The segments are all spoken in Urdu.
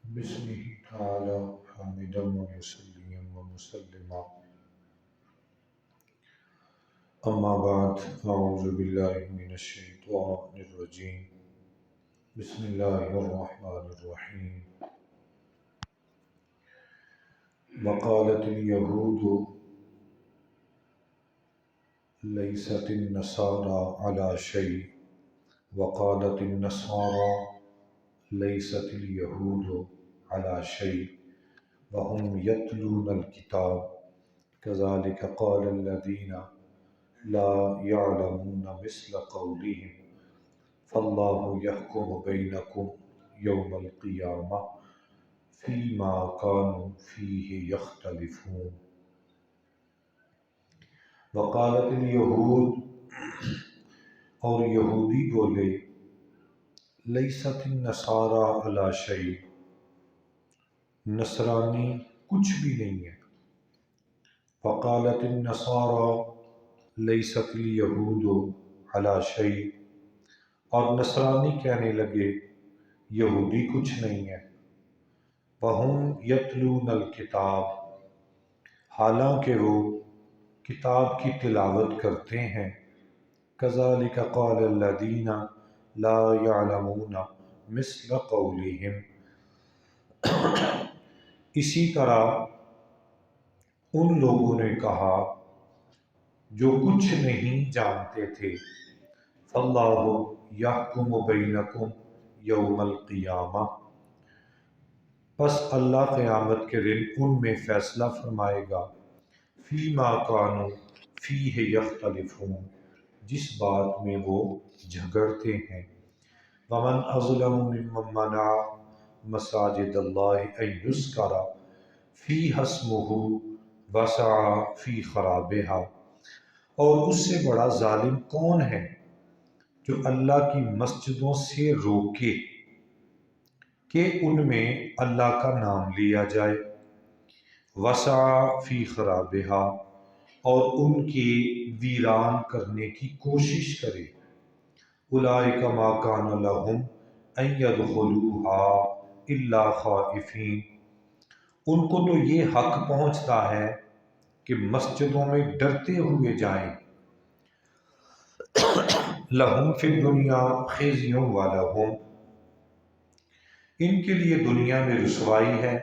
باسمه تعالى حامدا ومصليا ومسلما. أما بعد، أعوذ بالله من الشيطان الرجيم. بسم الله الرحمن الرحيم. وقالت اليهود ليست النصارى على شيء وقالت النصارى ليست اليهود على شيء وهم يتلون الكتاب كذلك قال الذين لا يعلمون مثل قولهم فالله يحكم بينكم يوم القيامة فيما كانوا فيه يختلفون. وقالت اليہود، اور یہودی بولے، لیست النصارى علی شیء، نصرانی کچھ بھی نہیں ہے. وقالت النصارى لیست الیہود علی شیء، اور نصرانی کہنے لگے یہودی کچھ نہیں ہے. وہم یتلون الکتاب، حالانکہ وہ کتاب کی تلاوت کرتے ہیں. کذالک قال الذین لا یعلمون مثل قولہم، اسی طرح ان لوگوں نے کہا جو کچھ نہیں جانتے تھے. فاللہ یحکم بینکم یوم القیامہ، پس اللہ قیامت کے دن ان میں فیصلہ فرمائے گا. فیما کانوا فیہ یختلفون، جس بات میں وہ جھگڑتے ہیں. ومن اظلم ممن منع مساجد اللہ ان یذکر فیہا اسمہ وسعی فی خرابہا، اور اس سے بڑا ظالم کون ہے جو اللہ کی مسجدوں سے روکے کہ ان میں اللہ کا نام لیا جائے. وسعی فی خرابہا، اور ان کی ویران کرنے کی کوشش کرے. اولئک ما کان لہم ان یدخلوہا الا خائفین، ان کو تو یہ حق پہنچتا ہے کہ مسجدوں میں ڈرتے ہوئے جائیں. لہم فی الدنیا خزی ولہم، ان کے لیے دنیا میں رسوائی ہے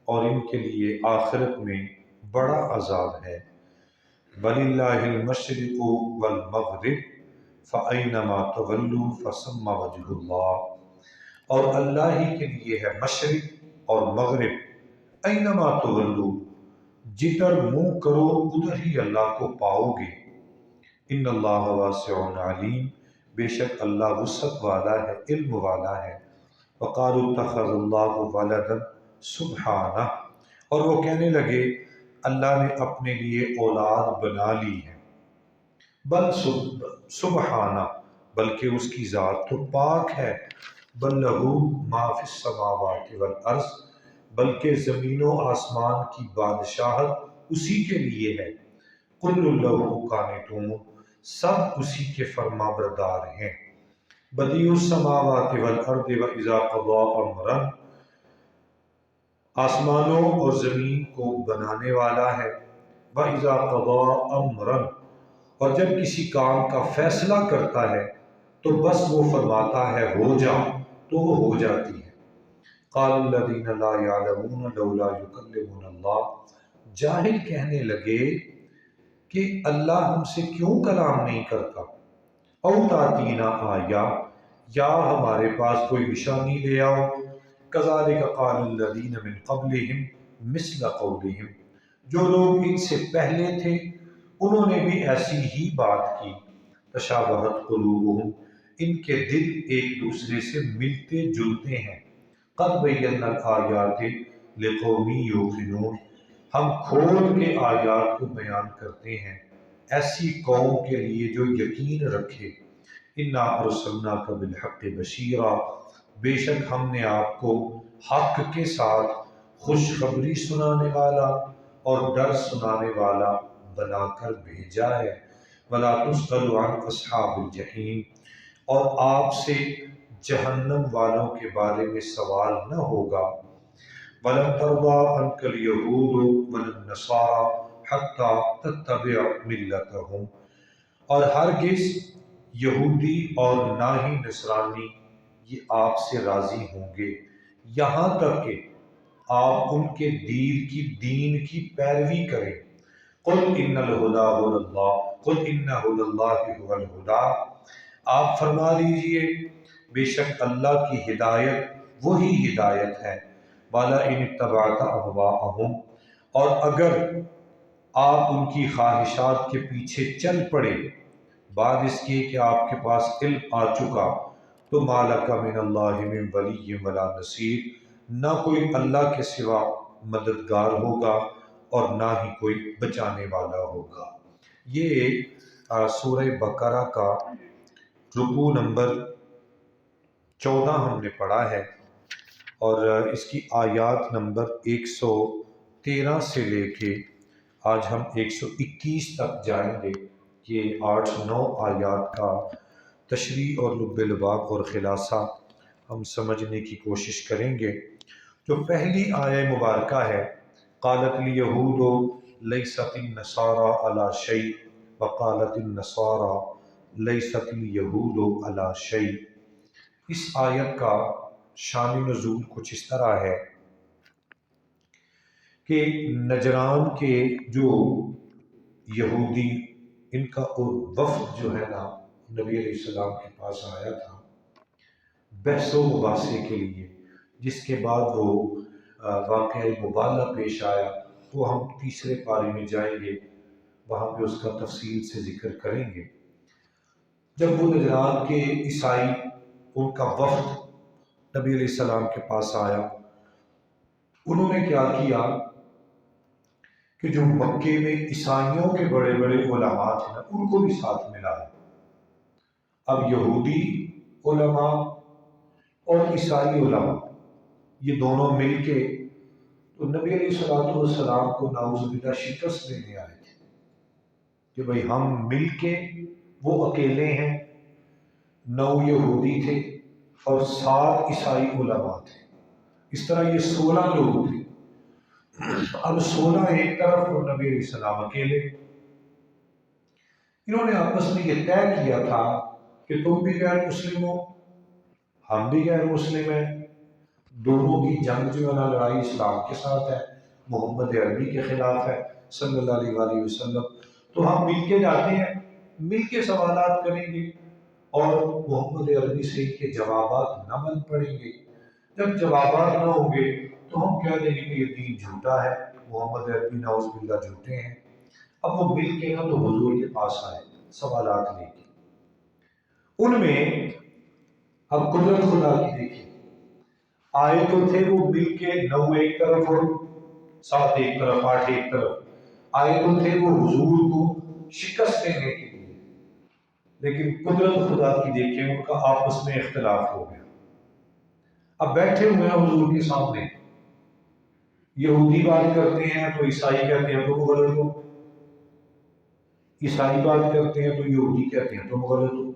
اور ان کے لیے آخرت میں بڑا عذاب ہے. وَلِلَّهِ الْمَشْرِقُ وَالْمَغْرِبُ فَأَيْنَمَا تُوَلُّوا فَثَمَّ وَجْهُ اللَّهِ، اور اللہ ہی کے لیے ہے مشرق اور مغرب. اینما تولوا، جدھر منہ کرو ادھر ہی اللہ کو پاؤ گے. ان اللہ واسع علیم، بے شک اللہ وسعت والا ہے، علم والا ہے. وقالوا اتخذ اللہ ولدا سبحانہ، اور وہ کہنے لگے اللہ نے اپنے لیے اولاد بنا لی ہے. بل سبحانہ، بلکہ اس کی ذات تو پاک ہے. بل لہ ما فی السماوات والارض، بلکہ زمین و آسمان کی بادشاہت اسی کے لیے ہے. کل لہ قانتون، سب اسی کے فرما بردار ہیں. بدیع السماوات والارض واذا قضى امرا، آسمانوں اور زمین کو بنانے والا ہے. واذا قضى امرا، اور جب کسی کام کا فیصلہ کرتا ہے تو بس وہ فرماتا ہے ہو جا تو وہ ہو جاتی ہے. قال الذین لا یعلمون لولا یکلمنا اللہ، جاہل کہنے لگے کہ اللہ ہم سے کیوں کلام نہیں کرتا. او تاتینا آیا، یا ہمارے پاس کوئی نشانی لے آؤ. کذالک قال الذین من قبلہم مثل قولہم، جو لوگ ان سے پہلے تھے انہوں نے بھی ایسی ہی بات کی. تشابہت قلوبہم، ان کے دل ایک دوسرے سے ملتے جلتے ہیں. قد بینا الآیات لقوم یوقنون، ہم کھول کے آیات کو بیان کرتے ہیں ایسی قوم کے لیے جو یقین رکھے. انا ارسلناک بالحق بشیرا، بے شک ہم نے آپ کو حق کے ساتھ خوشخبری سنانے والا اور ڈر سنانے والا بنا کر بھیجا ہے. ولا تسأل عن اصحاب الجحیم، اور آپ سے جہنم والوں کے بارے میں سوال نہ ہوگا. وَلَن تَرْضَىٰ عَنكَ الْيَهُودُ وَلَا النَّصَارَىٰ حَتَّىٰ تَتَّبِعَ مِلَّتَهُمْ، اور ہرگز یہودی اور نہ ہی نصرانی یہ آپ سے راضی ہوں گے یہاں تک کہ آپ ان کے دین کی پیروی کریں۔ قُلْ إِنَّ الْهُدَىٰ هُدَى اللَّهِ قُلْ إِنَّ هُدَى اللَّهِ هُوَ الْهُدَىٰ، آپ فرما دیجئے بے شک اللہ کی ہدایت وہی ہدایت ہے۔ وَلَئِنِ اتَّبَعْتَ أَهْوَاءَهُمْ، اور اگر آپ ان کی خواہشات کے پیچھے چل پڑے بعد اس کے کہ آپ کے پاس علم آ چکا، تو مَا لَكَ مِنَ اللَّهِ مِن وَلِيٍّ وَلَا نَصِيرٍ، نہ کوئی اللہ کے سوا مددگار ہوگا اور نہ ہی کوئی بچانے والا ہوگا۔ یہ سورہ بقرہ کا رکوع نمبر 14 ہم نے پڑھا ہے، اور اس کی آیات نمبر 113 سے لے کے آج ہم 121 تک جائیں گے۔ یہ 8-9 آیات کا تشریح اور لب لباب اور خلاصہ ہم سمجھنے کی کوشش کریں گے۔ جو پہلی آیہ مبارکہ ہے، قالت الیہود لیست النصارى علی شیء وقالت النصارى لیست الیہود علی شیء، اس آیت کا شان نزول کچھ اس طرح ہے کہ نجران کے جو یہودی، ان کا وفد جو ہے نا نبی علیہ السلام کے پاس آیا تھا بحث و مباحثے کے لیے، جس کے بعد وہ واقعہ مبالہ پیش آیا، وہ ہم تیسرے پارے میں جائیں گے، وہاں پہ اس کا تفصیل سے ذکر کریں گے۔ جب وہ نجران کے عیسائی، ان کا وفد نبی علیہ السلام کے پاس آیا، انہوں نے کیا کیا کہ جو مکے میں عیسائیوں کے بڑے بڑے علماء تھے نا، ان کو بھی ساتھ ملایا۔ اب یہودی علماء اور عیسائی علماء یہ دونوں مل کے تو نبی علیہ السلام کو نعوذ باللہ شکست دینے آئے تھے کہ بھئی ہم مل کے، وہ اکیلے ہیں، 9 یہودی تھے اور 7 عیسائی علماء تھے، اس طرح یہ 16 لوگ تھے۔ اب 16 ایک طرف اور نبی علیہ السلام اکیلے۔ انہوں نے آپس میں یہ طے کیا تھا کہ تم بھی غیر مسلم ہو، ہم بھی غیر مسلم ہیں، دونوں کی جنگ جو ہے نا، لڑائی اسلام کے ساتھ ہے، محمد عربی کے خلاف ہے صلی اللہ علیہ وآلہ وسلم، تو ہم مل کے جاتے ہیں، مل کے سوالات کریں گے اور محمد عربی سے ان کے جوابات نہ بن پڑیں گے۔ جب جوابات نہ ہوں گے تو ہم کہہ دیں گے کہ یہ دین جھوٹا ہے، محمد عربی نعوذ باللہ جھوٹے ہیں۔ اب وہ مل کے نا تو حضور کے پاس آئے سوالات لے کے۔ ان میں اب قدرت خدا کی دیکھیں، آئے تو تھے وہ مل کے 9 ایک طرف اور 7 ایک طرف، 8 ایک طرف، آئے تو تھے وہ حضور کو شکست دینے کے لیے، لیکن قدرت خدا کی دیکھیں ان کا آپس میں اختلاف ہو گیا۔ اب بیٹھے ہوئے ہیں حضور کے سامنے، یہودی بات کرتے ہیں تو عیسائی کہتے ہیں تم غلط ہو، عیسائی بات کرتے ہیں تو یہودی کہتے ہیں تم غلط ہو۔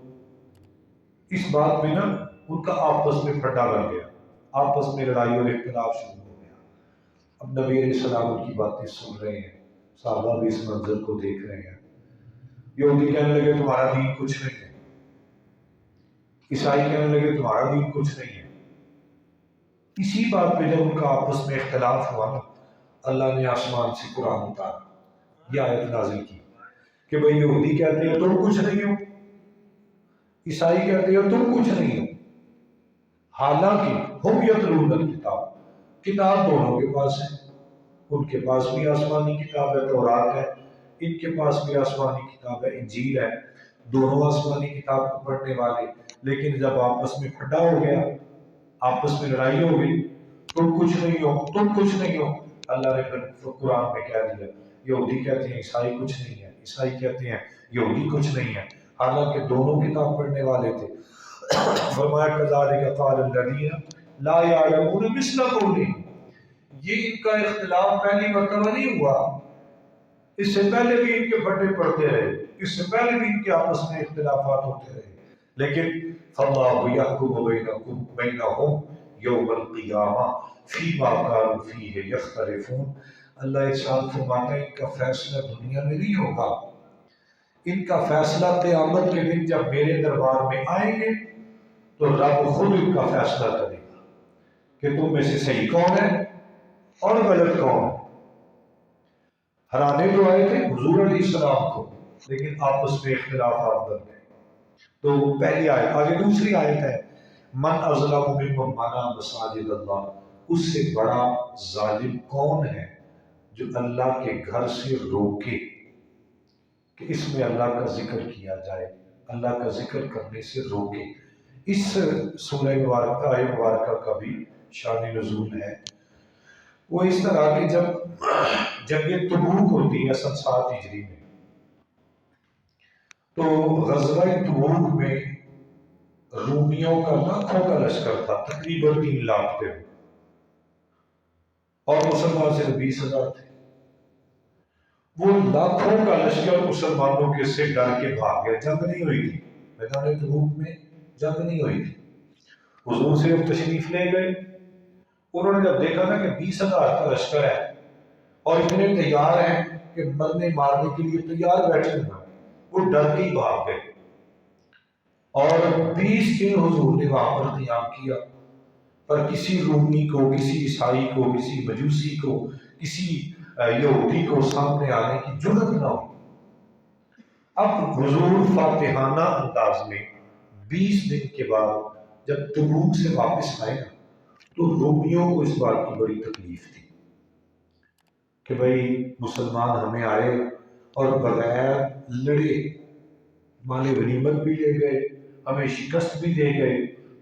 اس بات میں نا ان کا آپس میں پھڈا بن گیا، آپس میں لڑائی اور اختلاف شروع ہو گیا۔ اب نبی علیہ السلام ان کی باتیں سن رہے ہیں، صحابہ بھی اس منظر کو دیکھ رہے ہیں۔ یہودی کہنے لگے تمہارا دین کچھ نہیں ہے، عیسائی کہنے لگے تمہارا دین کچھ نہیں ہے۔ اسی بات پہ جب ان کا آپس میں اختلاف ہوا نا، اللہ نے آسمان سے قرآن اتارا، یہ آیت نازل کی کہ بھئی یہودی کہتے ہیں تم کچھ نہیں ہو، عیسائی کہتے ہیں تم کچھ نہیں ہو، حالانکہ ہم یتلون الکتاب، کتاب دونوں کے پاس ہے، ان کے پاس بھی آسمانی کتاب ہے تورات ہے، ان کے پاس بھی آسمانی کتاب ہے انجیل ہے، دونوں آسمانی کتاب کو پڑھنے والے، لیکن جب آپس میں پھڈا ہو گیا، آپس میں لڑائی ہو گئی، تم کچھ نہیں ہو، تم کچھ نہیں ہو، اللہ نے پھر قرآن میں کہہ دیا، یہودی کہتے ہیں عیسائی کچھ نہیں ہے، عیسائی کہتے ہیں یہودی کچھ نہیں ہے، حالانکہ دونوں کتاب پڑھنے والے تھے۔ فرمایا کذالک قال الذین لا یعلمون مثل قولہم، یہ ان کا اختلاف پہلی مرتبہ نہیں ہوا، اس سے پہلے بھی ان کے پھڈے پڑتے رہے، اس سے پہلے بھی ان کے آپس میں اختلافات ہوتے رہے، لیکن فاللہ یحکم بینہم یوم القیامہ فیما کانوا فیہ یختلفون۔ اللہ ارشاد فرماتا ہے ان کا فیصلہ دنیا میں نہیں ہوگا، ان کا فیصلہ قیامت کے دن جب میرے دربار میں آئیں گے تو رب خود ان کا فیصلہ کرے گا کہ تم میں سے صحیح کون ہے اور غلط کون ہے۔ ہرانے تو آئے تھے حضور علیہ السلام کو، لیکن آپس میں اختلافات بن گئے۔ تو پہلی آیت، آگے دوسری آیت ہے من اظلم ممن منع مساجد اللہ، اس سے بڑا ظالم کون ہے جو اللہ کے گھر سے روکے کہ اس میں اللہ کا ذکر کیا جائے، اللہ کا ذکر کرنے سے روکے۔ اس سورہ مبارکہ آیت مبارکہ کا بھی شان نزول ہے۔ وہ اس طرح کہ جب جنگ تبوک ہوتی ہے سن 7 ہجری میں، تو غزوہ تبوک میں رومیوں کا لاکھوں کا لشکر تھا، تقریباً 3 لاکھ تھے، اور مسلمان صرف 20,000 تھے۔ وہ لاکھوں کا لشکر مسلمانوں کے سے ڈر کے بھاگ گیا، جنگ نہیں ہوئی تھی، میدان تبوک میں جنگ نہیں ہوئی تھی، حضور صرف تشریف لے گئے۔ انہوں نے جب دیکھا نا کہ 20,000 کا لشکر ہے اور اتنے تیار ہیں کہ مرنے مارنے کے لیے تیار بیٹھے ہوئے، وہ ڈر کے ہی بھاگ گئے، اور 20 دن حضور نے وہاں پر قیام کیا، پر کسی رومی کو، کسی عیسائی کو، کسی مجوسی کو، کسی یہودی کو سامنے آنے کی جرت نہ ہوئی۔ اب حضور فاتحانہ انداز میں 20 دن کے بعد جب تبوک سے واپس آئے نا، تو رومیوں کو اس بات کی بڑی تکلیف تھی کہ بھئی مسلمان ہمیں آئے اور بغیر لڑے مال غنیمت بھی لے گئے، ہمیں شکست بھی دے گئے،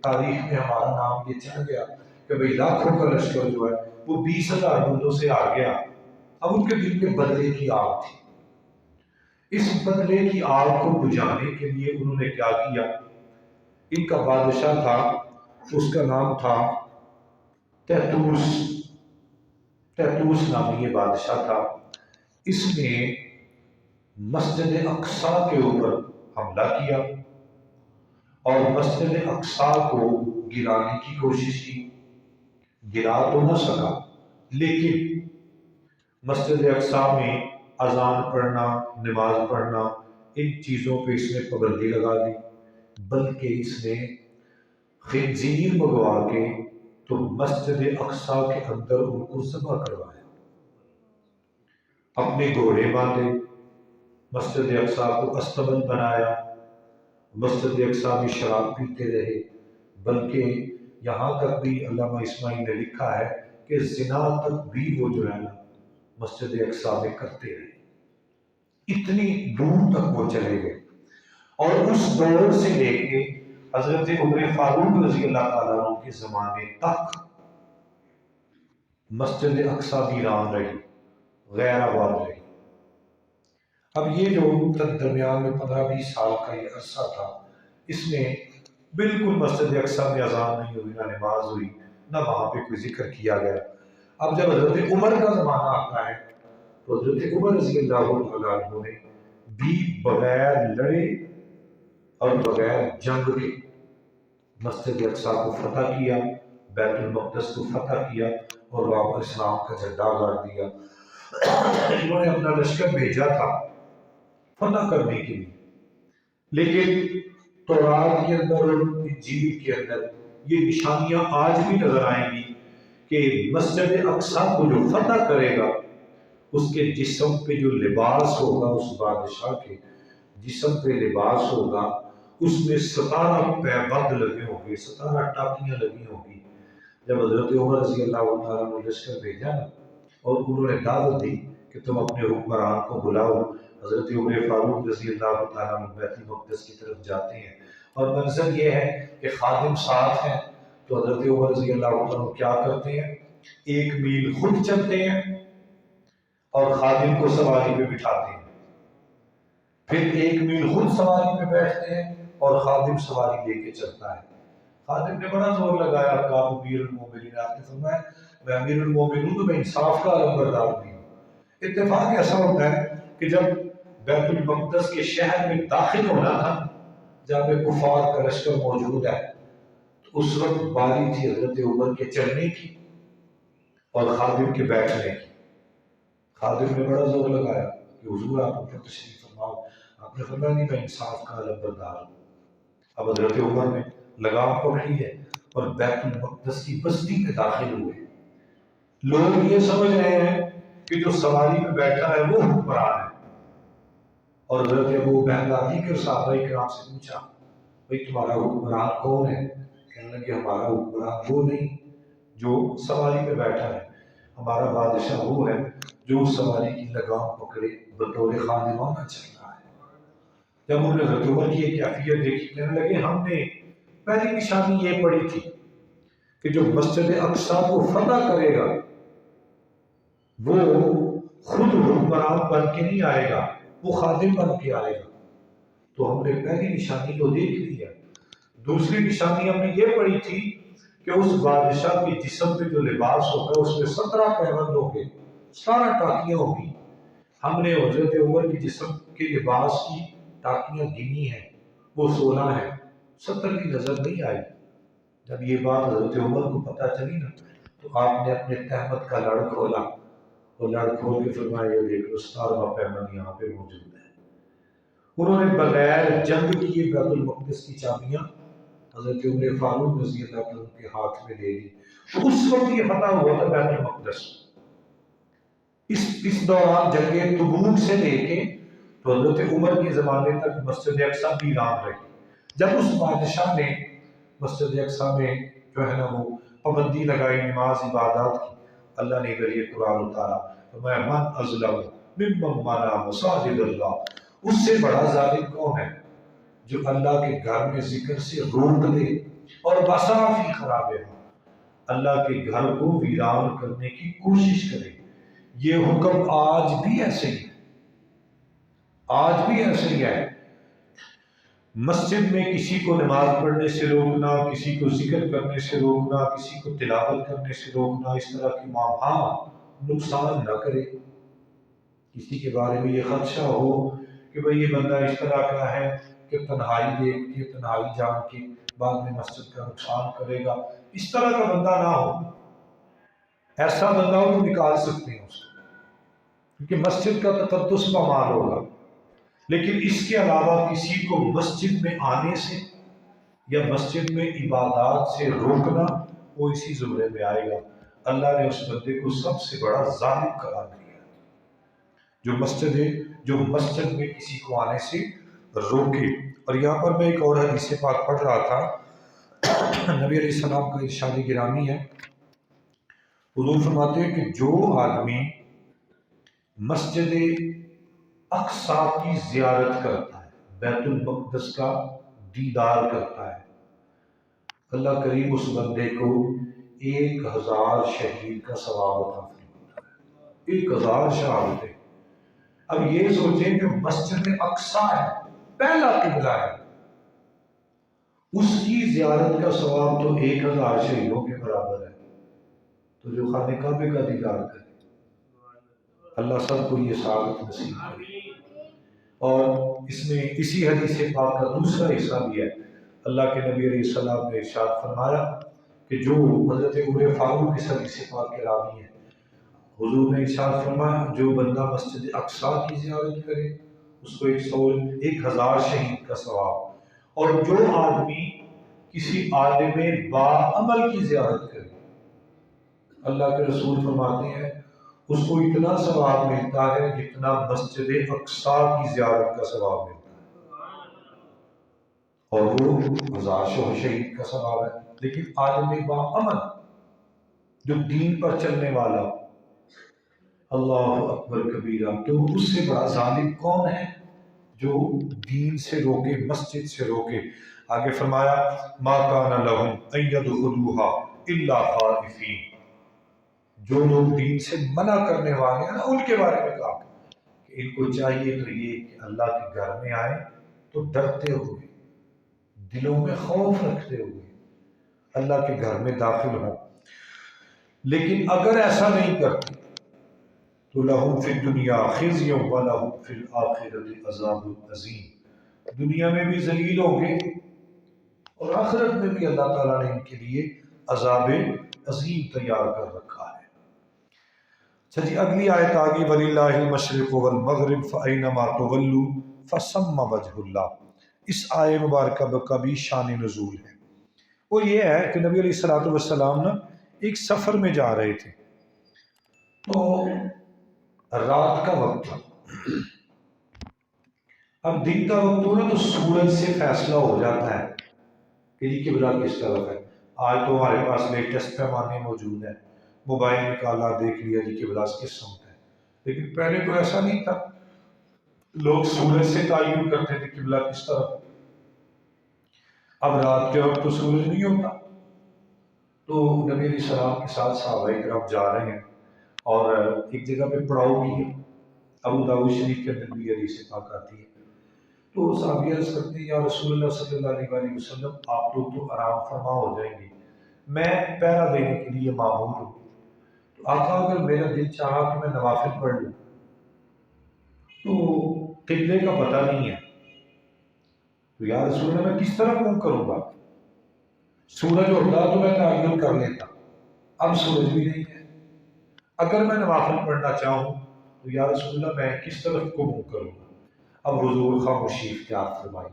تاریخ میں ہمارا نام یہ چڑھ گیا کہ بھئی لاکھوں کا لشکر جو ہے وہ 20,000 بندوں سے آ گیا۔ اب ان کے دل میں بدلے کی آگ تھی، اس بدلے کی آگ کو بجھانے کے لیے انہوں نے کیا کیا، ان کا بادشاہ تھا، اس کا نام تھا تہتوس، تہتوس نامی یہ بادشاہ تھا۔ اس نے مسجد اقصیٰ کے اوپر حملہ کیا اور مسجد اقصیٰ کو گرانے کی کوشش کی، گرا تو نہ سکا، لیکن مسجد اقصیٰ میں اذان پڑھنا، نماز پڑھنا، ان چیزوں پہ اس نے پابندی لگا دی، بلکہ اس نے خنزیر منگوا کے تو مسجد اقصیٰ کے اندر ان کو ذبح کروایا، اپنے گھوڑے باندھے، مسجد اقصیٰ کو استبل بنایا، مسجد اقصیٰ میں شراب پیتے رہے، بلکہ یہاں تک بھی علامہ اسماعیل نے لکھا ہے کہ زنا تک بھی وہ جو ہے نا مسجد اقصیٰ میں کرتے رہے، اتنی دور تک وہ چلے گئے۔ اور اس دور سے لے کے حضرت عمر فاروق رضی اللہ تعالیٰ عنہ کے زمانے تک مسجد اقصیٰ ویران رہی، غیر آباد رہی۔ اب یہ جو درمیان میں 15-20 سال کا یہ عرصہ تھا، اس میں بالکل مسجد اقصیٰ میں اذان نہیں ہوئی، نہ نماز ہوئی، نہ وہاں پہ کوئی ذکر کیا گیا۔ اب جب حضرت عمر کا زمانہ آتا ہے تو حضرت عمر رضی اللہ عنہ نے بھی بغیر لڑے اور بغیر جنگ کے مسجد اقصیٰ کو فتح کیا، بیت المقدس کو فتح کیا اور وہاں پر اسلام کا جھنڈا گاڑ دیا۔ انہوں نے اپنا لشکر بھیجا تھا فتح کرنے کے لیے، لیکن تورات کے اندر اور انجیل کے اندر یہ نشانیاں آج بھی نظر آئیں گی کہ مسجد اقصیٰ کو جو فتح کرے گا اس کے جسم پہ جو لباس ہوگا، اس بادشاہ کے جسم پہ لباس ہوگا، اس میں 17 پیبند لگے ہوں گے، 17 ٹاکیاں لگی ہوں گی۔ جب حضرت عمر رضی اللہ تعالیٰ نے لشکر بھیجا نا اور انہوں نے دعوت دی کہ تم اپنے حکمران کو بلاؤ، حضرت عمر فاروق رضی اللہ تعالیٰ عنہ بیت المقدس کی طرف جاتے ہیں، اور منظر یہ ہے کہ خادم ساتھ ہیں، تو حضرت عمر رضی اللہ تعالیٰ عنہ کیا کرتے ہیں، 1 میل خود چلتے ہیں اور خادم کو سواری پہ بٹھاتے ہیں، پھر 1 میل خود سواری پہ بیٹھتے ہیں اور خادم سواری لے کے چلتا ہے۔ خادم نے بڑا زور لگایا، کہا امیر المومنین، آپ نے فرمایا میں امیر المومنین ہوں تو میں انصاف کا علمبردار بھی ہوں۔ اتفاق ایسا ہوتا ہے کہ جب بیت المقدس کے شہر میں داخل ہونا تھا جہاں پہ کفار کا لشکر موجود ہے، تو اس وقت باری تھی حضرت عمر کے چلنے کی اور خادم کے بیٹھنے کی۔ خادم نے بڑا زور لگایا کہ حضور آپ اوپر تشریف فرماؤ۔ آپ نے فرمایا نہیں، میں انصاف کا علمبردار ہوں۔ اب حضرت عمر نے لگام پکڑی ہے اور بیت المقدس کی بستی میں داخل ہوئے۔ لوگ یہ سمجھ رہے ہیں کہ جو سواری پہ بیٹھا ہے وہ حکمران ہے، اور حضرت ابو بغدادی کے صحابہ کرام سے پوچھا بھئی تمہارا حکمران کون ہے؟ کہنے لگے ہمارا حکمران وہ نہیں جو سواری پہ بیٹھا ہے، ہمارا بادشاہ وہ ہے جو سواری کی لگام پکڑے بطور خادمانہ چل رہا ہے۔ جب انہوں نے حضرت عمر کی ایک کیفیت دیکھی، کہنے لگے ہم نے پہلی نشانی یہ پڑھی تھی کہ جو مسجد اقصیٰ کو فتح کرے گا وہ خود حکمران بن کے نہیں آئے گا، وہ خادم بن کے آئے گا۔ تو ہم نے پہلی نشانی کو دیکھ لیا۔ دوسری نشانی ہم نے یہ پڑھی تھی کہ اس بادشاہ کے جسم پہ جو لباس ہوگا اس میں 17 پیوند ہوں گے، 17 ٹاکیاں ہوں گی۔ ہم نے حضرت عمر کے جسم کے لباس کی ٹاکیاں گنی ہیں، وہ 16 ہیں، 17 کی نظر نہیں آئی۔ جب یہ بات حضرت عمر کو پتہ چلی نا تو آپ نے اپنے تہمت کا لڑ کھولا اور لڑ کھول کے فرمایا یہ دیکھ لو 17واں پیمند یہاں پہ موجود ہے۔ انہوں نے بغیر جنگ کیے بیت المقدس کی چابیاں حضرت عمر فاروق رضی اللہ عنہ کے ہاتھ میں دے دی۔ تو اس وقت یہ فتح ہوا تھا بیت المقدس۔ اس دوران جنگ تبوک سے لے کے تو حضرت عمر کے زمانے تک مسجد اقصیٰ ویران رہی۔ جب اس بادشاہ نے مسجد اقصیٰ میں جو ہے نا وہ پابندی لگائی نماز عبادات کی، اللہ نے ادھر یہ قرآن اتارا فرمایا من اظلم ممن منع مساجد اللہ، اس سے بڑا ظالم کون ہے جو اللہ کے گھر میں ذکر سے روک دے اور بسا فی خرابہ، اللہ کے گھر کو ویران کرنے کی کوشش کرے۔ یہ حکم آج بھی ایسے ہی ہے، آج بھی ایسے ہی ہے۔ مسجد میں کسی کو نماز پڑھنے سے روکنا، کسی کو ذکر کرنے سے روکنا، کسی کو تلاوت کرنے سے روکنا، اس طرح کی نقصان نہ کرے۔ کسی کے بارے میں یہ خدشہ ہو کہ بھئی یہ بندہ اس طرح کا ہے کہ تنہائی دیکھ کے تنہائی جان کے بعد میں مسجد کا نقصان کرے گا، اس طرح کا بندہ نہ ہو۔ ایسا بندہ ہو تو نکال سکتے ہیں اس کو، کیونکہ مسجد کا تقدس پامال ہوگا۔ لیکن اس کے علاوہ کسی کو مسجد میں آنے سے یا مسجد میں عبادات سے روکنا، وہ اسی زمرے میں آئے گا۔ اللہ نے اس بندے کو سب سے بڑا ظالم قرار دیا جو مسجد میں کسی کو آنے سے روکے۔ اور یہاں پر میں ایک اور حدیث پاک پڑھ رہا تھا، نبی علیہ السلام کا ارشاد گرامی ہے، حضور فرماتے ہیں کہ جو آدمی مسجد اقصیٰ کی زیارت کرتا ہے، بیت المقدس کا دیدار کرتا ہے، اللہ کریم اس بندے کو 1000 شہید کا ثواب عطا فرماتا ہے۔ 1000 شہادتیں۔ اب یہ سوچیں کہ مسجد اقصیٰ ہے، پہلا قبلہ ہے، اس کی زیارت کا ثواب تو 1000 شہیدوں کے برابر ہے، تو جو خانہ کعبہ کا دیدار کرے، اللہ سب کو یہ سعادت نصیب کرے۔ اور اس میں اسی حدیث پاک کا دوسرا حصہ بھی ہے، اللہ کے نبی علیہ السلام نے ارشاد فرمایا کہ جو حضرت عمر فاروق اس حدیث پاک کے راوی ہیں، حضور نے ارشاد فرمایا جو بندہ مسجد اقصیٰ کی زیارت کرے اس کو 1000 شہید کا ثواب، اور جو آدمی کسی عالم باعمل کی زیارت کرے، اللہ کے رسول فرماتے ہیں اس کو اتنا ثواب ملتا ہے جتنا مسجد اقصیٰ کی زیارت کا ثواب ملتا ہے، اور وہ 1000 شہید کا ثواب ہے۔ لیکن عالم باعمل جو دین پر چلنے والا، اللہ اکبر کبیرہ، تو اس سے بڑا ظالم کون ہے جو دین سے روکے، مسجد سے روکے۔ آگے فرمایا ما کان لہم ان یدخلوها الا خائفین، جو لوگ دین سے منع کرنے والے ہیں نا ان کے بارے میں کہا کہ ان کو چاہیے تو یہ کہ اللہ کے گھر میں آئیں تو ڈرتے ہوئے، دلوں میں خوف رکھتے ہوئے اللہ کے گھر میں داخل ہوں۔ لیکن اگر ایسا نہیں کرتے تو لہم فی الدنیا خزی ولہم فی الآخرۃ عذاب عظیم، دنیا میں بھی ذلیل ہوں گے اور آخرت میں بھی اللہ تعالیٰ نے ان کے لیے عذاب عظیم تیار کر رکھا ہے۔ اچھا جی، اگلی آیت آگی، وَلِلَّهِ الْمَشْرِقُ وَالْمَغْرِبُ فَأَيْنَمَا تُوَلُّوا فَثَمَّ وَجْهُ اللَّهِ۔ اس آیے مبارکہ کا بھی شان نزول ہے۔ وہ یہ ہے کہ نبی علیہ السلام نا ایک سفر میں جا رہے تھے، تو رات کا وقت تھا۔ اب دن کا وقت ہو نا تو سورج سے فیصلہ ہو جاتا ہے کہ یہ قبلہ کس طرف ہے۔ آج تو ہمارے پاس لیٹسٹ پیمانے موجود ہیں، موبائل نکالا، دیکھ لیا جی قبلہ کس سمت ہے، لیکن پہلے تو ایسا نہیں تھا، لوگ سورج سے تعین کرتے تھے قبلہ کس طرف۔ اب رات کے وقت تو سورج نہیں ہوتا، تو نبی علیہ السلام کے ساتھ صحابہ کرام جا رہے ہیں اور ایک جگہ پہ پڑاؤ کی ہے، ابو داؤد شریف کے اندر بھی حدیث پاک آتی ہے۔ تو صحابی عرض کرتے ہیں، یا رسول اللہ صلی اللہ علیہ وسلم، آپ لوگ تو آرام فرما ہو جائیں گے، میں پہرا دینے کے لیے مامور ہوں، تو آقا اگر میرا دل چاہا کہ میں نوافل پڑھ لوں تو قبلے کا پتہ نہیں ہے، تو یا رسول اللہ میں کس طرح منہ کروں گا؟ سورج ہوتا تو میں تعین کر لیتا، اب سورج بھی نہیں ہے، اگر میں نوافل پڑھنا چاہوں تو یا رسول اللہ میں کس طرف کو منہ کروں گا؟ اب حضور خاموشی اختیار فرمائی،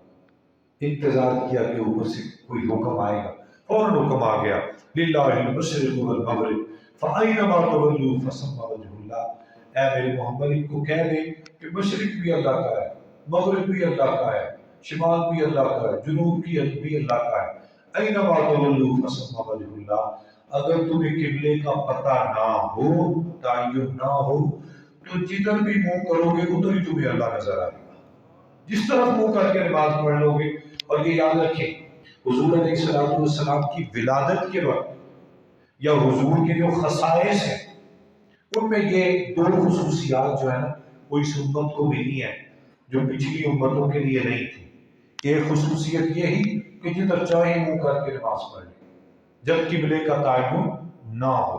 انتظار کیا کہ اوپر سے کوئی حکم آئے گا، فوراً حکم آ گیا، للہ المشرق والمغرب فأینما تولوا فثم وجہ اللہ۔ اے میرے محمد، ان کو کہہ دے کہ مشرق بھی اللہ کا ہے، مغرب بھی اللہ کا ہے، شمال بھی اللہ کا ہے، جنوب بھی اللہ کا ہے، اینما تولوا فثم وجہ اللہ۔ اگر تمہیں قبلے کا پتہ نہ ہو، تعین نہ ہو، تو جدھر بھی منہ کرو گے ادھر ہی تمہیں اللہ نظر آئے گا، جس طرف منہ کر کے نماز پڑھ لو گے۔ اور یہ یاد رکھیں، حضور علیہ السلام کی ولادت کے وقت یا حضور کے جو خصائص ہیں ان میں یہ دو خصوصیات جو ہے نا وہ اس امت کو ملی ہیں جو پچھلی امتوں کے لیے نہیں تھی۔ ایک خصوصیت یہی کہ جدھر چاہے منہ کر کے نماز پڑھ لیں جب قبلے کا تعین نہ ہو،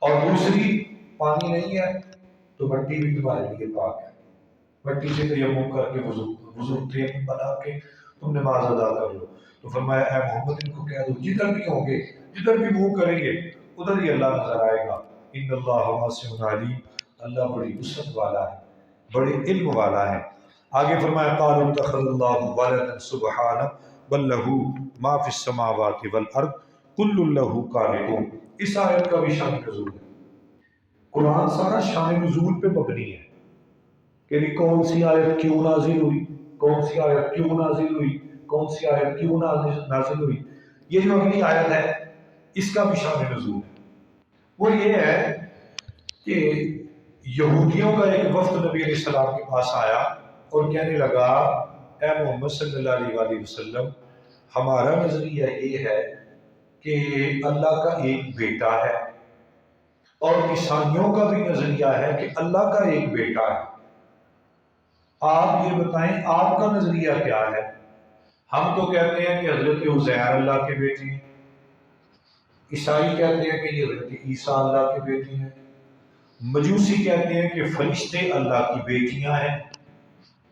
اور دوسری، پانی نہیں ہے تو مٹی بھی تمہارے لیے پاک ہے، مٹی سے تیمم کر کے وضو تیمم بنا کے تم نماز ادا کر لو۔ تو فرمایا اے محمد ان کو کہہ دو جدھر بھی ہوں گے، جدھر بھی منہ کریں گے ادھر ہی اللہ نظر آئے گا۔ ان اللہ واسع علیم، اللہ بڑی وسعت والا ہے، بڑے علم والا ہے۔ آگے فرمایا قالوا اتخذ اللہ ولدا سبحانہ بل لہ ما فی السماوات والارض کل لہ قانتون۔ اس آیت کا بھی شان نزول ہے۔ قرآن سارا شان نزول پہ مبنی ہے کہ کون سی آیت کیوں نازل ہوئی، کون سی آیت کیوں نازل ہوئی، کون سی آیت کیوں نازل ہوئی۔ یہ جو اگلی آیت ہے اس کا بھی شان نزول ہے۔ وہ یہ ہے کہ یہودیوں کا ایک وفد نبی علیہ السلام کے پاس آیا اور کہنے لگا اے محمد صلی اللہ علیہ وآلہ وسلم، ہمارا نظریہ یہ ہے کہ اللہ کا ایک بیٹا ہے، اور عیسائیوں کا بھی نظریہ ہے کہ اللہ کا ایک بیٹا ہے، آپ یہ بتائیں آپ کا نظریہ کیا ہے؟ ہم تو کہتے ہیں کہ حضرت عزیر اللہ کے بیٹے ہیں، عیسائی کہتے ہیں کہ یہ حضرت عیسیٰ اللہ کے بیٹے ہیں، مجوسی کہتے ہیں کہ فرشتے اللہ کی بیٹیاں ہیں،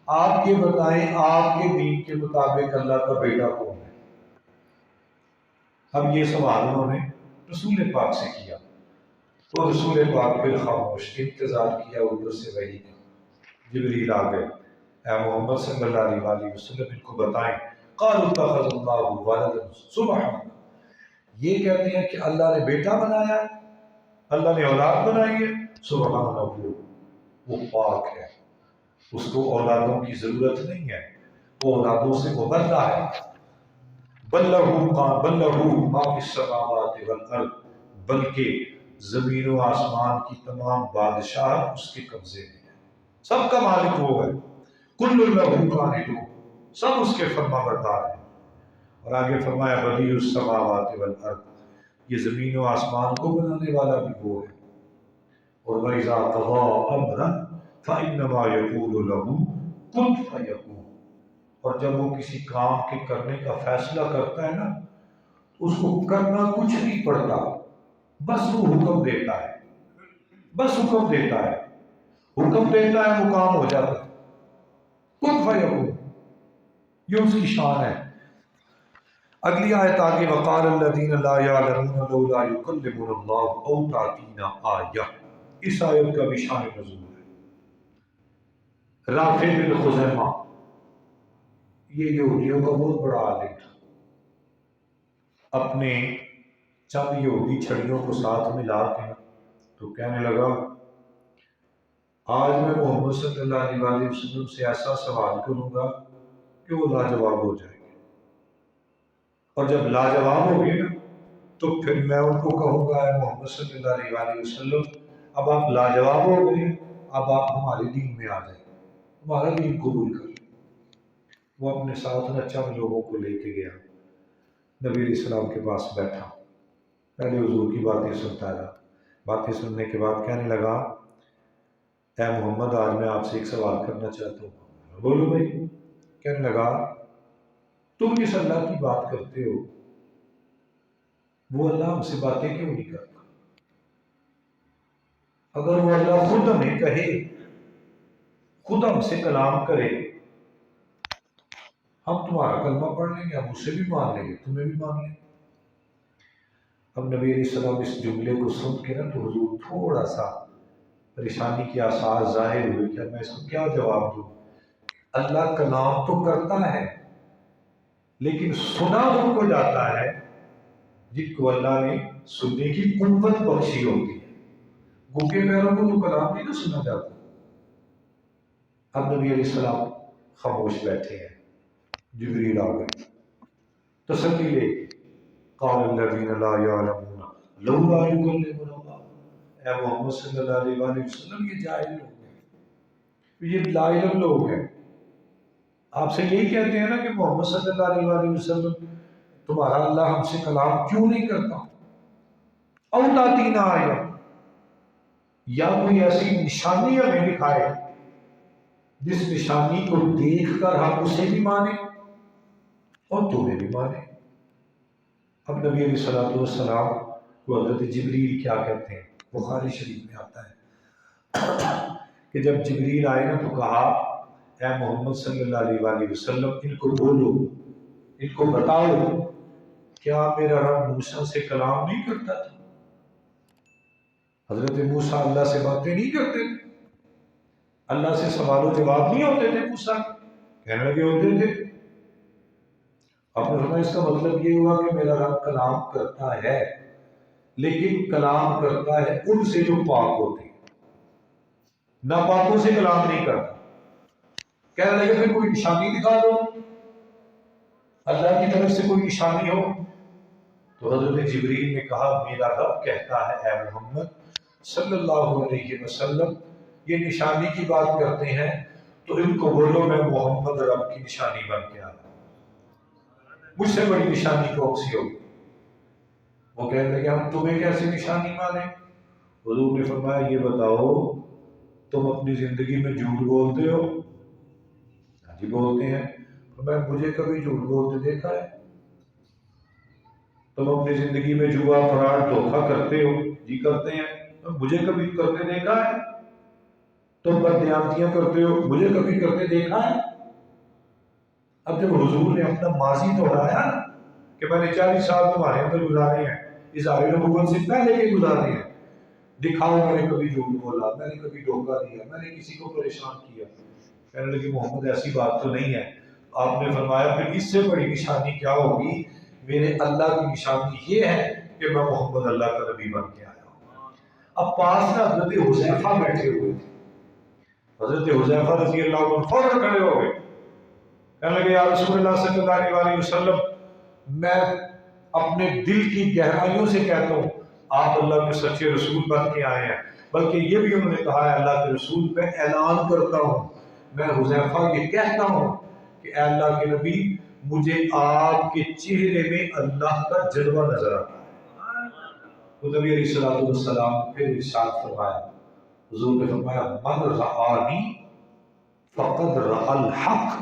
آپ یہ بتائیں آپ کے دین کے مطابق اللہ کا بیٹا کون ہے؟ اب یہ سوال انہوں نے رسول پاک سے کیا، تو رسول پاک پھر خاموش، انتظار کیا اوپر سے وحی کا، جبریل آ گئے، اے محمد صلی اللہ علیہ وآلہ وسلم ان کو بتائیں قالوا اتخذ اللہ ولدا سبحانہ، یہ کہتے ہیں کہ اللہ نے بیٹا بنایا ہے، اللہ نے اولاد بنائی ہے، سبحانہ وہ پاک ہے، اس کو اولادوں کی ضرورت نہیں ہے، وہ اولادوں سے مبرہ ہے۔ بل لہ ما فی السماوات والارض، بلکہ زمین و آسمان کی تمام بادشاہ اس کے قبضے میں ہے، سب کا مالک وہ ہے، کل لہ قانتون، سب اس کے فرما بردار ہیں۔ اور آگے فرمایا بدیع السماوات والارض، یہ زمین و آسمان کو بنانے والا بھی وہ ہے، اور وَإِذَا قَضَىٰ أَمْرًا فَإِنَّمَا يَقُولُ لَهُ كُن فَيَكُونُ، اور جب وہ کسی کام کے کرنے کا فیصلہ کرتا ہے نا اس کو کرنا کچھ نہیں پڑتا، بس وہ حکم دیتا ہے، بس حکم دیتا ہے، حکم دیتا ہے وہ کام ہو جاتا ہے، کن فیکون، یہ اس کی شان ہے۔ اگلی آیت آگے وقال الذین لا یعلمون لولا یکلمنا اللہ او تاتینا آیہ، اس آیت کا بھی شان نزول ہے۔ رافع بن خزیمہ یہ یہودیوں کا بہت بڑا عالم تھا، اپنے چند یہودی چھڑیوں کو ساتھ ملا کے تو کہنے لگا آج میں محمد صلی اللہ علیہ وسلم سے ایسا سوال کروں گا کہ وہ لاجواب ہو جائے گے، اور جب لاجواب ہو گئے نا تو پھر میں ان کو کہوں گا اے محمد صلی اللہ علیہ وسلم اب آپ لاجواب ہو گئے، اب آپ ہمارے دین میں آ جائیں، ہمارا دین قبول کر لیں۔ وہ اپنے ساتھ میں چند لوگوں کو لے کے گیا، نبی علیہ السلام کے پاس بیٹھا، پہلے حضور کی باتیں سنتا رہا، باتیں سننے کے بعد کہنے لگا اے محمد آج میں آپ سے ایک سوال کرنا چاہتا ہوں۔ بولو بھائی۔ کہنے لگا تم جس اللہ کی بات کرتے ہو وہ اللہ ہم سے باتیں کیوں نہیں کرتا؟ اگر وہ اللہ خود ہمیں کہے، خود ہم سے کلام کرے، ہم تمہارا کلمہ پڑھ لیں گے، ہم اسے بھی مان لیں گے، تمہیں بھی مان لیں گے۔ اب نبی علیہ السلام اس جملے کو سن کے نا تو حضور تھوڑا سا پریشانی کے آثار ظاہر ہوئے کہ میں اس کو کیا جواب دوں۔ اللہ کلام تو کرتا ہے لیکن سنا ان کو جاتا ہے جن کو اللہ نے سننے کی قوت بخشی ہوتی ہے، گونگے پیروں کو تو کلام نہیں نہ سنا جاتا۔ اب نبی علیہ السلام خاموش بیٹھے ہیں، جبریل آ گئے، تسلی لے قال الذین لا یعلمون لولا یکلمنا اللہ، اے محمد صلی اللہ علیہ وسلم یہ جاہل لوگ ہیں، یہ لا علم لوگ ہیں، آپ سے یہی کہتے ہیں نا کہ محمد صلی اللہ علیہ وسلم تمہارا اللہ ہم سے کلام کیوں نہیں کرتا؟ او تاتینا آیا، یا کوئی ایسی نشانی ہمیں دکھائے جس نشانی کو دیکھ کر ہم اسے بھی مانیں اور تمہیں بھی مانیں۔ اب نبی علیہ السلام کو حضرت جبریل کیا کہتے ہیں، بخاری شریف میں آتا ہے کہ جب جبریل آئے نا تو کہا اے محمد صلی اللہ علیہ وسلم ان کو بولو، ان کو بتاؤ کیا میرا رب موسیٰ سے کلام نہیں کرتا تھا؟ حضرت موسیٰ اللہ سے باتیں نہیں کرتے تھے، اللہ سے سوال و جواب نہیں ہوتے تھے موسیٰ کے؟ کہنے لگے ہوتے تھے۔ آپ نے فرمایا اس کا مطلب یہ ہوا کہ میرا رب کلام کرتا ہے لیکن کلام کرتا ہے ان سے جو پاک ہوتے ہیں، ناپاکوں سے کلام نہیں کرتا۔ کہنے لگے پھر کوئی نشانی دکھا دو، اللہ کی طرف سے کوئی نشانی ہو۔ تو حضرت جبریل نے کہا میرا رب کہتا ہے اے محمد صلی اللہ علیہ وسلم یہ نشانی کی بات کرتے ہیں تو ان کو بولو میں محمد رب کی نشانی بن کے آیا، مجھ سے بڑی نشانی کون سی ہوگی؟ وہ کہنے لگے ہم تمہیں کیسے نشانی مانیں؟ حضور نے فرمایا یہ بتاؤ تم اپنی زندگی میں جھوٹ بولتے ہو؟ جی بولتے ہیں۔ فرمایا مجھے کبھی جھوٹ بولتے دیکھا ہے؟ تم اپنی زندگی میں جوا فراڈ دھوکہ کرتے ہو؟ جی کرتے ہیں۔ مجھے کبھی کرتے دیکھا ہے؟ تم بددیانتیاں کرتے ہو؟ مجھے کبھی کرتے دیکھا ہے؟ اب جب حضور نے اپنا ماضی دہرایا کہ میں نے 40 سال تمہارے اندر گزارے ہیں، اظہار نبوت سے پہلے کے گزارے ہیں، دکھاؤ میں نے کبھی جھوٹ بولا، میں نے کبھی دھوکہ دیا، میں نے کسی کو پریشان کیا؟ کہنے لگے محمد ایسی بات تو نہیں ہے۔ آپ نے فرمایا پھر اس سے بڑی نشانی کیا ہوگی؟ میرے اللہ کی نشانی یہ ہے کہ میں محمد اللہ کا نبی بن کے آیا ہوں۔ اب پاس میں حضرت حذیفہ بیٹھے ہوئے تھے، حضرت حذیفہ رضی اللہ عنہ فوراً کھڑے ہو گئے، کہنے لگے یا رسول اللہ صلی اللہ علیہ وسلم میں اپنے دل کی گہرائیوں سے کہتا ہوں آپ اللہ کے سچے رسول بن کے آئے ہیں، بلکہ یہ بھی انہوں نے کہا ہے اللہ کے رسول میں اعلان کرتا ہوں، میں حذیفہ یہ کہتا ہوں کہ اے اللہ کے نبی مجھے آپ کے چہرے میں اللہ کا جلوہ نظر آتا ہے۔ تو نبی علیہ السلام پھر ارشاد فرمایا، حضور نے فرمایا من رآنی فقد رأى الحق،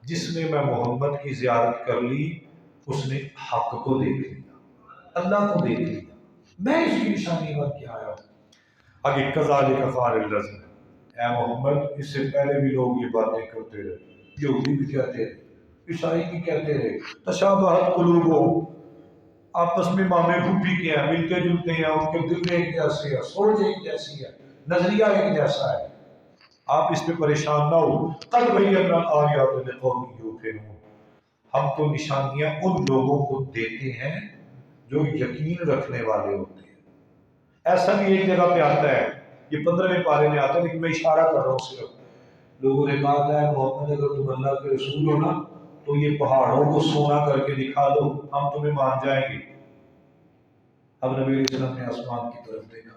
جس نے میں محمد کی زیارت کر لی اس نے حق کو دیکھ لیا، اللہ کو دیکھ لیا، میں اس کی نشانی بن کے آیا ہوں۔ آگے کذالک قال الذین، اے محمد اس سے پہلے بھی لوگ یہ باتیں کرتے رہے، یہودی بھی کہتے رہے، عیسائی کی کہتے رہے تشابہت قلوبہم، آپس میں مامے پھوپھی کے ہیں، ملتے جلتے ہیں، ان کے دل ایک جیسے ہیں، سوچ ایک جیسی ہے، نظریہ ایک جیسا ہے، آپ اس پہ پریشان نہ ہو۔ قد بینا الآیات لقوم یوقنون، ہم تو نشانیاں ان لوگوں کو دیتے ہیں جو یقین رکھنے والے ہوتے ہیں۔ ایسا بھی ایک جگہ پہ آتا ہے، یہ 15ویں پارے میں آتا ہے، لیکن میں اشارہ کر رہا ہوں صرف۔ لوگوں نے کہا ہے محمد اگر تم اللہ کے رسول ہو نا تو یہ پہاڑوں کو سونا کر کے دکھا دو، ہم تمہیں مان جائیں گے۔ اب نبی علیہ السلام نے آسمان کی طرف دیکھا،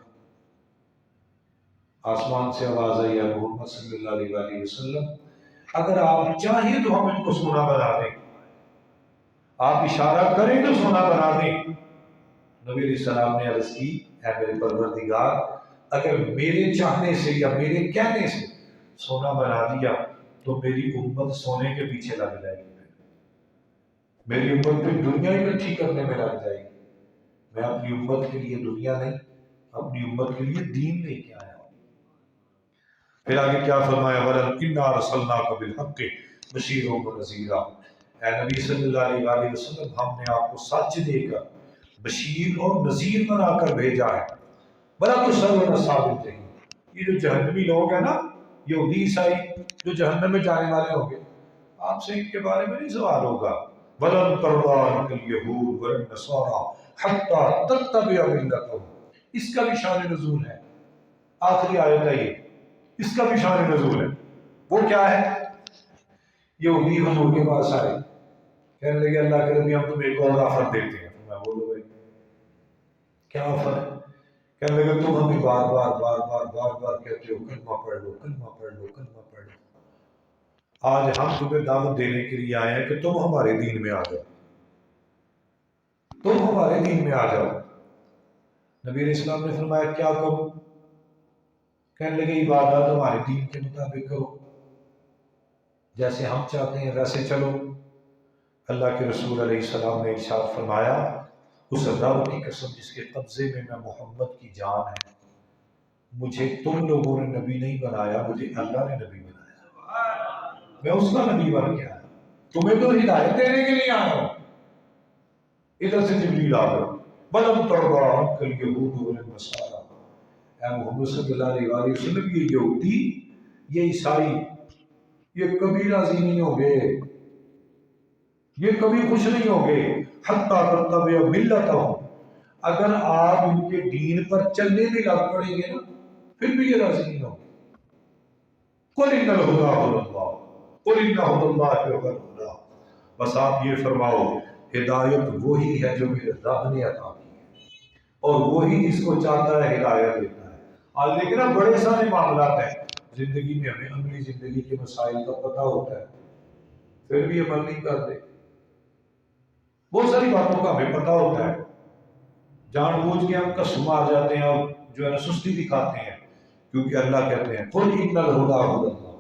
آسمان سے آواز آئی ہے محمد صلی اللہ علیہ وآلہ وسلم اگر آپ چاہیں تو ہم ان کو سونا بنا دیں، آپ اشارہ کریں تو سونا بنا دیں۔ نبی علیہ السلام نے عرض کی اے میرے پروردگار اگر میرے چاہنے سے یا میرے کہنے سے سونا بنا دیا تو میری امت سونے کے پیچھے لگ جائے گی، میری امت پہ دنیا اکٹھی کرنے میں لگ جائے گی۔ میں اپنی امت کے لیے دنیا نہیں، اپنی امت کے لیے دین لے کے آیا ہوں۔ پھر آگے کیا فرمایا وَإِنَّا أَرْسَلْنَاكَ بِالْحَقِّ بَشِيرًا وَنَذِيرًا، اے نبی صلی اللہ علیہ وآلہ وسلم ہم نے آپ کو سچ دے کر بشیر اور نذیر بنا کر بھیجا ہے۔ بڑا تُسْأَلُونَ ثابت ہے، یہ جو جہنمی لوگ ہیں نا، یہودی عیسائی جو جہنم میں جانے والے ہوں گے، آپ سے ان کے بارے میں نہیں سوال ہوگا۔ وَلَن تَرْضَىٰ عَنكَ الْيَهُودُ وَلَا النَّصَارَىٰ حَتَّىٰ تَتَّبِعَ مِلَّتَهُمْ، اس کا بھی شان نزول ہے، آخری آیت ہے یہ، اس کا بھی شان نزول ہے۔ وہ کیا ہے؟ یہودی حضور کے پاس آئے، کہنے لگے اللہ کے نبی ہم تمہیں ایک اور آفر دیتے ہیں۔ میں بولو بھائی کیا آفر ہے؟ کہنے لگے تم ہمیں بار بار بار بار بار بار کہتے ہو کلمہ پڑھ لو کلمہ پڑھ لو کلمہ پڑھ لو، آج ہم تمہیں دعوت دینے کے لیے آئے ہیں کہ تم ہمارے دین میں آ جاؤ، تم ہمارے دین میں آ جاؤ۔ نبی علیہ السلام نے فرمایا کیا کرو؟ کہنے لگے عبادت ہمارے دین کے مطابق کرو، جیسے ہم چاہتے ہیں ویسے چلو۔ اللہ کے رسول علیہ السلام نے ارشاد فرمایا اس رب کی قسم جس کے قبضے میں محمد کی جان ہے، مجھے تم لوگوں نے نبی نہیں بنایا، مجھے اللہ نے نبی بنایا، میں اس کا نبی بن کے آیا، تمہیں تو ہدایت دینے کے لیے آیا ہوں۔ ادھر سے جبریل آ گئے بلم ترضیٰ عنک اليہود والنصارى، اے محمد صلی اللہ علیہ وآلہ وسلم یہ یہودی یہ عیسائی یہ کبھی راضی نہیں ہوں گے، یہ کبھی خوش نہیں ہوں گے، حتیٰ تتبع ملتہم، اگر آپ ان کے دین پر چلنے بھی لگ پڑیں گے نا پھر بھی یہ راضی نہیں ہوں گے۔ قل ان الہدی ھدی اللہ، قل ان ھدی اللہ ھو الہدی، بس آپ یہ فرماؤ ہدایت وہی ہے جو میرے رب نے عطا کی ہے، اور وہی جس کو چاہتا ہے ہدایت دیتا ہے۔ آج دیکھیں نا بڑے سارے معاملات ہیں زندگی میں، ہمیں عملی زندگی کے مسائل کا پتہ ہوتا ہے پھر بھی عمل نہیں کرتے، بہت ساری باتوں کا ہمیں پتہ ہوتا ہے، جان بوجھ کے ہم قسم مار جاتے ہیں اور جو ہے نا سستی دکھاتے ہیں، کیونکہ اللہ کہتے ہیں قل ان الہدی ھدی اللہ،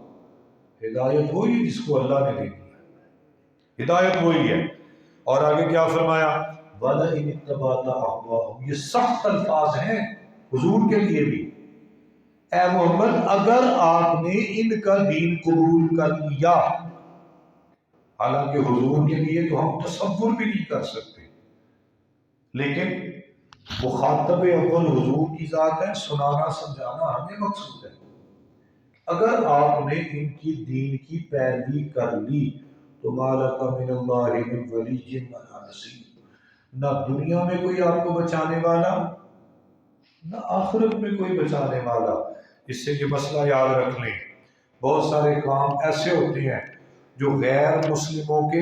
ہدایت وہی جس کو اللہ نے دینی ہے، ہدایت وہی ہے۔ اور آگے کیا فرمایا وَلَئِنِ اتَّبَعْتَ أَهْوَاءَهُمْ، یہ سخت الفاظ ہیں حضور کے لیے بھی، اے محمد اگر آپ نے ان کا دین قبول کر لیا، حالانکہ حضور کے لیے تو ہم تصور بھی نہیں کر سکتے، لیکن مخاطب اول حضور کی ذات ہے، سنانا سمجھانا ہمیں مقصود ہے۔ اگر آپ نے ان کی دین کی پیروی کر لی تو مالک من اللہ من ولی ولا نصیر، نہ دنیا میں کوئی آپ کو بچانے والا نہ آخرت میں کوئی بچانے والا۔ اس سے یہ مسئلہ یاد رکھ لیں، بہت سارے کام ایسے ہوتے ہیں جو غیر مسلموں کے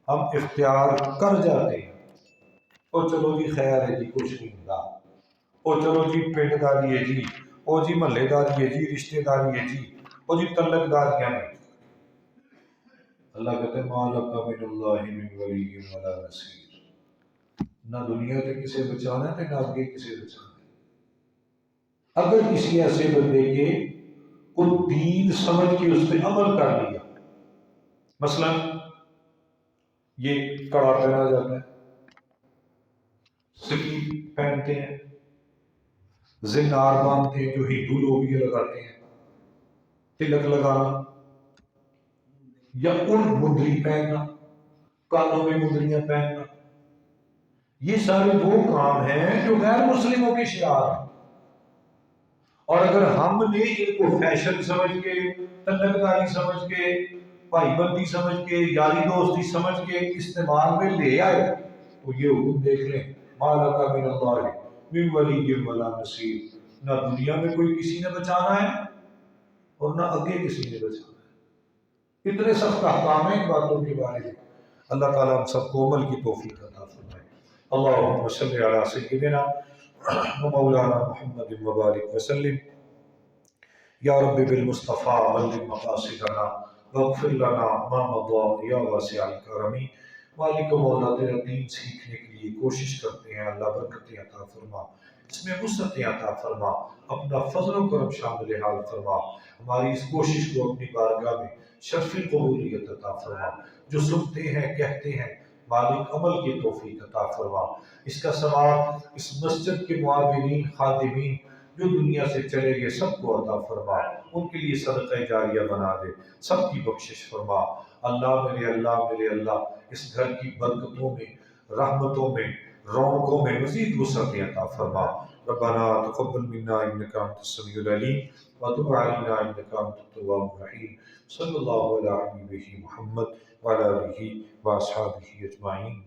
ہم اختیار کر جاتے ہیں، اور چلو جی خیر ہے جی کچھ نہیں ہوگا، اور چلو جی پنڈ داری ہے جی، اور جی محلے داری ہے جی، رشتہ داری ہے جی، اور جی تعلق داریاں ہیں۔ اللہ کہتے ہیں مالک من اللہ من ولی ولا نصیر، نہ دنیا سے کسے بچانا ہے نہ آگے کسے بچانا ہے۔ اگر کسی ایسے بندے کے کو دین سمجھ کے اس پہ عمل کر لیا، مثلا یہ کڑا پہنا جاتا ہے، سکی پہنتے ہیں، زنار باندھتے ہیں جو ہندو لوگ یہ لگاتے ہیں، تلک لگانا یا ان مندری پہننا، کانوں میں مندریاں پہننا، یہ سارے وہ کام ہیں جو غیر مسلموں کے شعار ہیں۔ اور اگر ہم نے ان کو فیشن سمجھ کے، تنکداری سمجھ کے، بھائی بندی سمجھ کے، یاری دوستی سمجھ کے استعمال میں لے آئے تو یہ حکم دیکھ لیں، مالک من اللہ من ولی ولا نصیر، نہ دنیا میں کوئی کسی نے بچانا ہے اور نہ آگے کسی نے بچانا ہے۔ اتنے سخت احکام ہیں ان باتوں کے بارے میں۔ اللہ تعالیٰ ہم سب کو عمل کی توفیق عطا فرمائے۔ اللہم صلی علی سیدنا و مولانا محمد مبارک وسلم۔ یا رب بالمصطفیٰ بلغ مقاصدنا واغفر لنا ما مضى یا واسع الکرم۔ مالک و مولا تیرا دین سیکھنے کے لیے کوشش کرتے ہیں، اللہ برکتیں عطا فرما، اس میں وسعتیں عطا فرما، اپنا فضل و کرم شامل حال فرما، ہماری اس کوشش کو اپنی بارگاہ میں شرف قبولیت عطا فرما، جو سنتے ہیں کہتے ہیں مالک عمل کی توفیق عطا فرما، اس کا ثواب اس مسجد کے معاونین خادمین جو دنیا سے چلے گئے سب کو عطا فرما، ان کے لیے صدقہ جاریہ بنا دے، سب کی بخشش فرما۔ اللہ میرے اللہ اس گھر کی برکتوں میں، رحمتوں میں، رونقوں میں مزید وسعت عطا فرما۔ ربنا تقبل منا انک انت السمیع العلیم وتب علینا انک انت التواب الرحیم۔ صلی اللہ علی حبیبہ محمد وعلی آلہ واصحابہ اجمعین۔